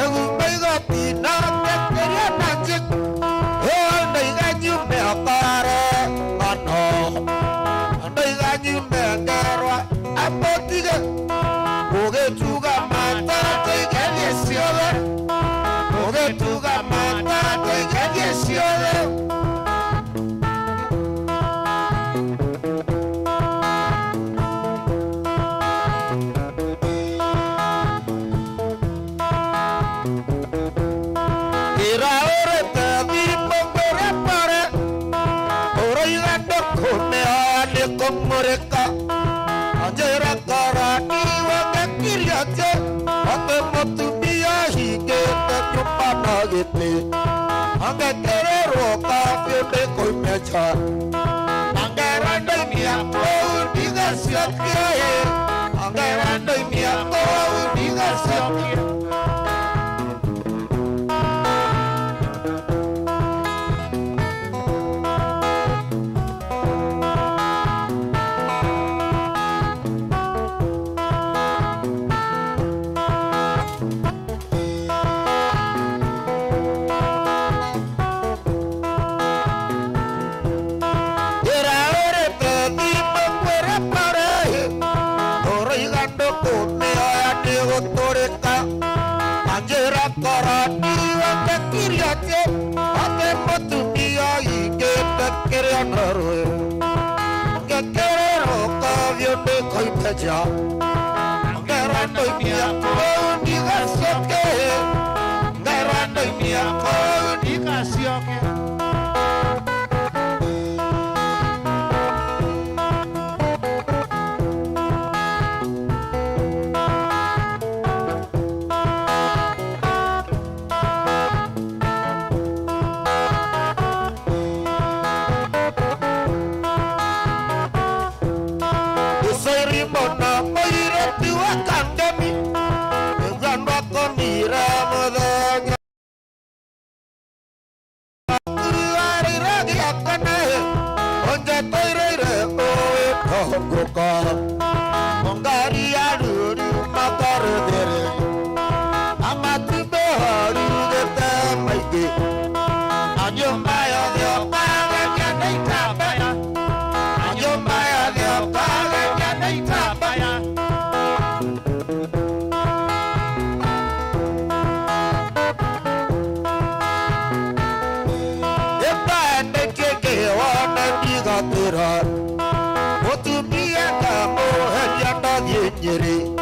egu megati na teria najik ndai ganyu me apare mano ndai ganyu me garwa apotiga oge tuga mata tegeli siole oge tuga mata tegeli siole mereka anjera karani wakakiriaje ate motu dia hige tenyupa nagete angekere roka fiode koi mecha angerande miako diga siakie angerande miako diga siakie anjera karani wakakiriaje ate motu dia hige tekeria narwe angekere roka viode koi peja angerando miako diga sioke angerando miako diga sioke Jeri,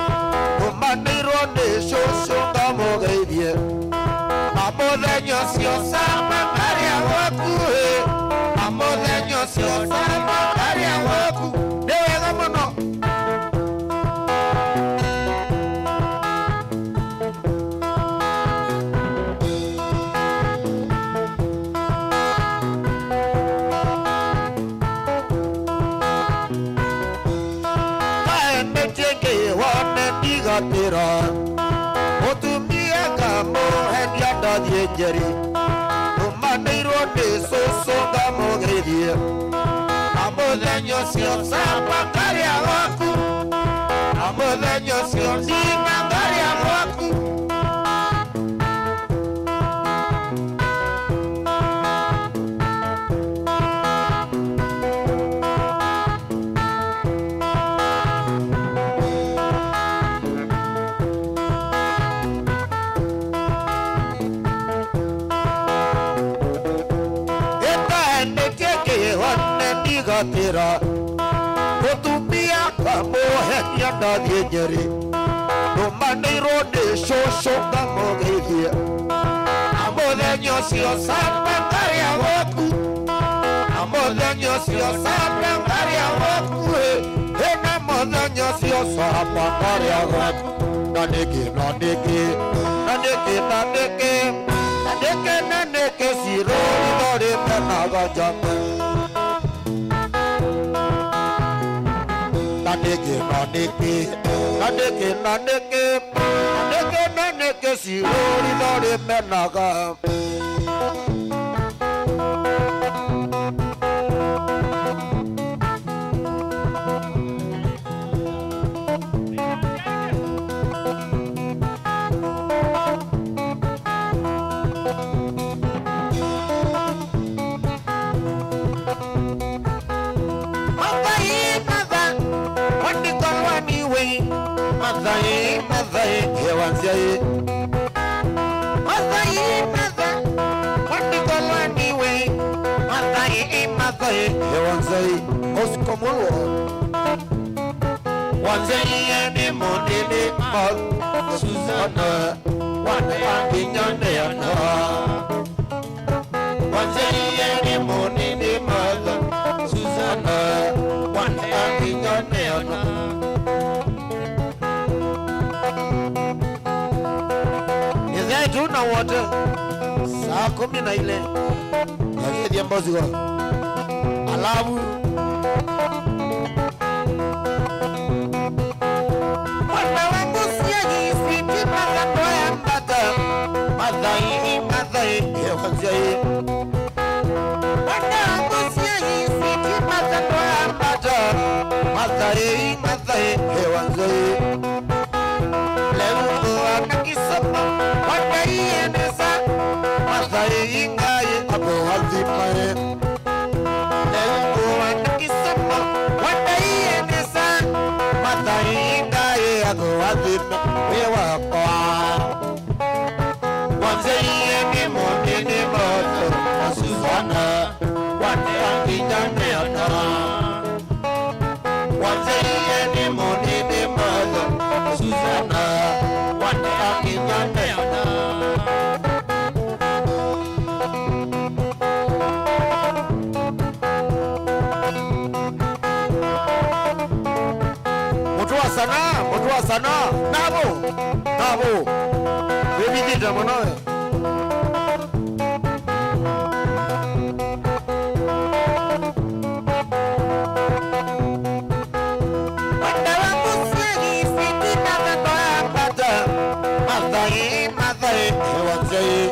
umaniro de soso gamo gredie. Amolenyo sio sapa karia waku. Amolenyo sio sima karia waku. Tera Kotumia kamo henya da diejeri Domaniro de shosho kamo gehia Amolenyo sio sapa karia waku Amolenyo sio sapa karia waku Hena mo Madanya sio sapa karyawan Naneke siro Idore menaga jaman Naneke siro Idore menaga Madai, hewanzai. Madai, wadikolani we. Madai, hewanzai. Oskomolo. Wanzai ene mondele mal. Susana, wadinya neana. Wanzai ene mondele mal. Susana, wadinya neana. Tuna wote saa 14 Kagedi ambazo alabu Wana wangu siyaji Siti makato ya mbata Madai Hewanzai Wana wangu siyaji Siti makato ya mbata Madai Hewanzai Leo wakakisapa Wakayenesa Madai ingaye Abu Hazimae Leo wakakisapa Wakayenesa Madai ingaye Abu Hazimae Wewakwa Wanzai yenge mondene moto Susana Wakayenesa Wanzai yenge mondene moto Susana Mutua sana Nabo Baby kita mana Madai Hewanzai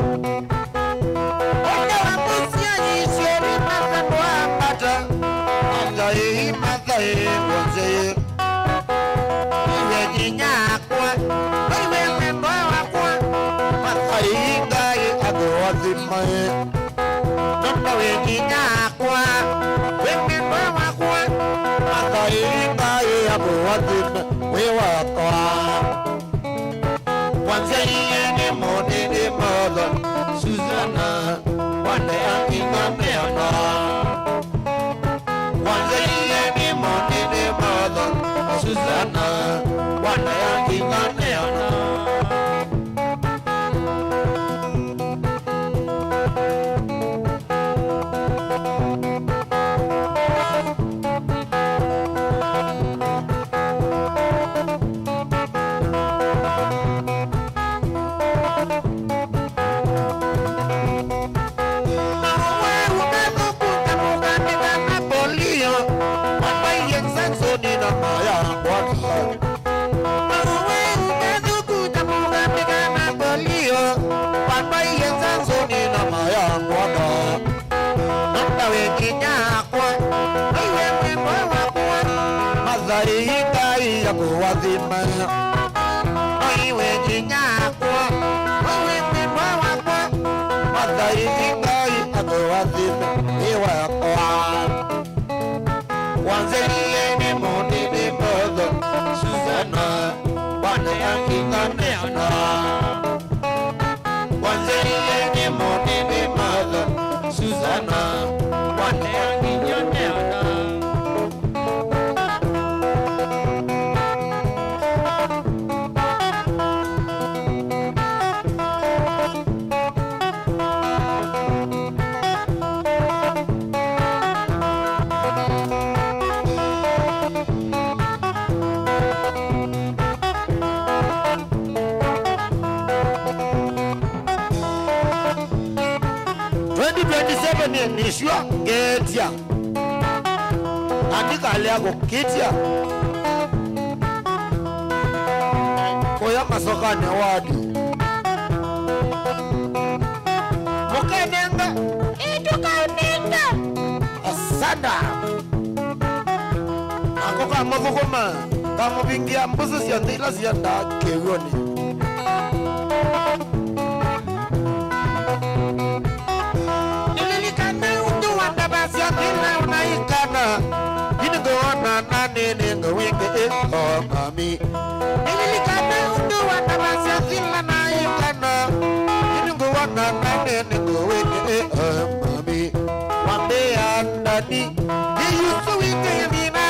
Madai Hewanzai Iwe jinyakwa Iwe membo wakwa Madai ingai Ago wazimae Nanda we jinyakwa We membo wakwa Madai ingai Ago wazimae We wakwa Wanzai yenge mondene mola Susana Wande anginga neana Wanzai yenge mondene mola Susana Wande anginga neana 27 nishwa ngetia andika lego kitia koya masokane wadi mukenenga itukaunenga asada akoka mavukoma kamubingia mbuzi siandila sianda kewoni nililikana utu wanda basi andila unaikana inigona nane ngawenge mami nililikana utu wanda basi andila naikana inigona nane ngawenge mami wambe andani yusu wike yamina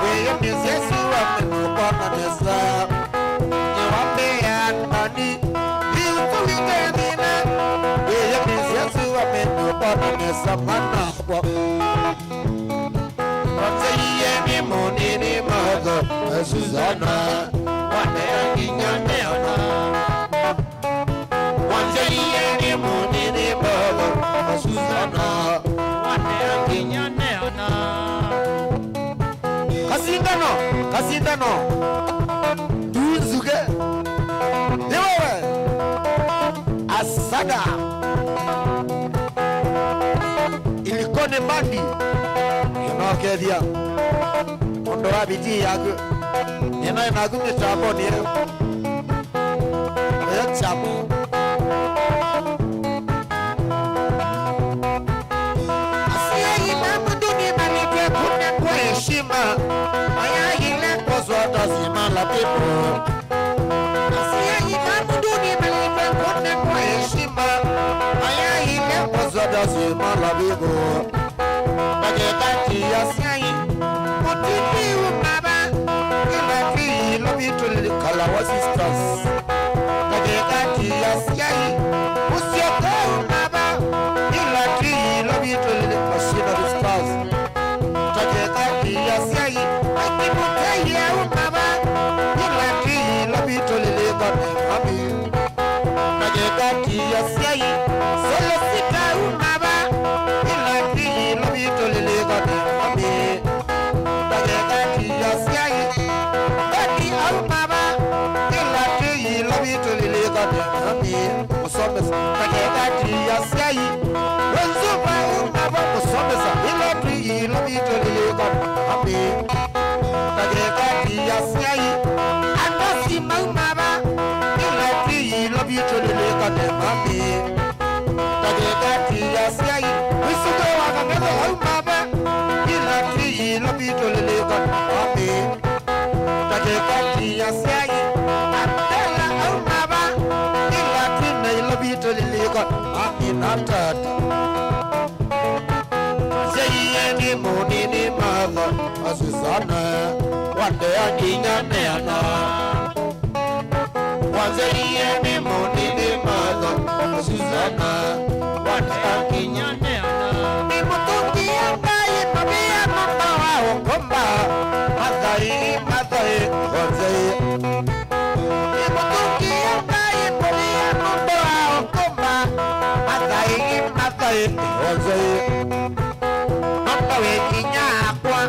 wewe mzesu wamenupona nesa wambe andani yusu wike yamina wewe mzesu wamenupona nesa mana kwa Wanzaiye ni monini maga Suzana Wane anginyaneona Wanzaiye ni monini maga Suzana Wane anginyaneona Kasindano Duinzuge Yewewe Asada Ilikone mandi Kedia Ondo abiti yagu Yena nagu ni chabo ni Ya chabo Asiya ina muduni malike kuna kwa heshima Maya hile kwa zwata zima la pepo Asiya ina muduni malike kuna kwa heshima Maya hile kwa zwata zima la pepo Bagekati yasai Mutipi umaba Ilaki ilobituli Kalawa sisters Bagekati yasai Usioko umaba Ilaki ilobituli Machinery stars Bagekati yasai Akimuteye umaba Ilaki ilobituli Kami Bagekati yasai Solosika umaba Ilaki ilobituli Kami Bagekati yasai Bati umaba Ilaki ilobituli Kami Musomesa Bagekati yasai Wenzuba umaba Musomesa Ilaki ilobituli Kami Bagekati yasai Anasi umaba Ilaki ilobituli Kami Bagekati yasai Wisuke wakamego umaba Ilaki ilobituli Kami Bagekati yasai Andela umaba Ilaki ilobituli Kami Natata Zeyeni munini mama Asuzana Wande anginyaneana Wanzeyeni munini mama Asuzana Wande anginyaneana Nimutungi ambaye mabia mama wa ukomba Madai Wanzeye Nimutungi ambaye mabia mama wa ukomba Madai Wanzeye Mamba wekinya kwa